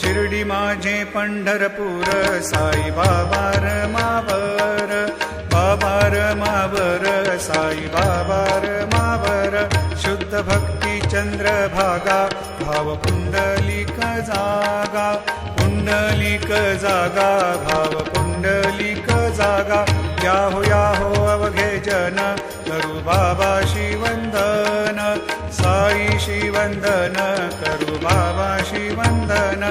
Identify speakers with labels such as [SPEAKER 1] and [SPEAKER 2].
[SPEAKER 1] शिर्डी माझे पंढरपूर साई बाबा रमावर, बाबा रमावर साई बाबा रमावर. शुद्ध भक्ती चंद्रभागा भाव पुंडलिक जागा, पुंडलिक जागा भाव पुंडलिक जागा. याहो अवघे जन करू बाबाशी वंदन, साईशी वंदन करू बाबाशी वंदन.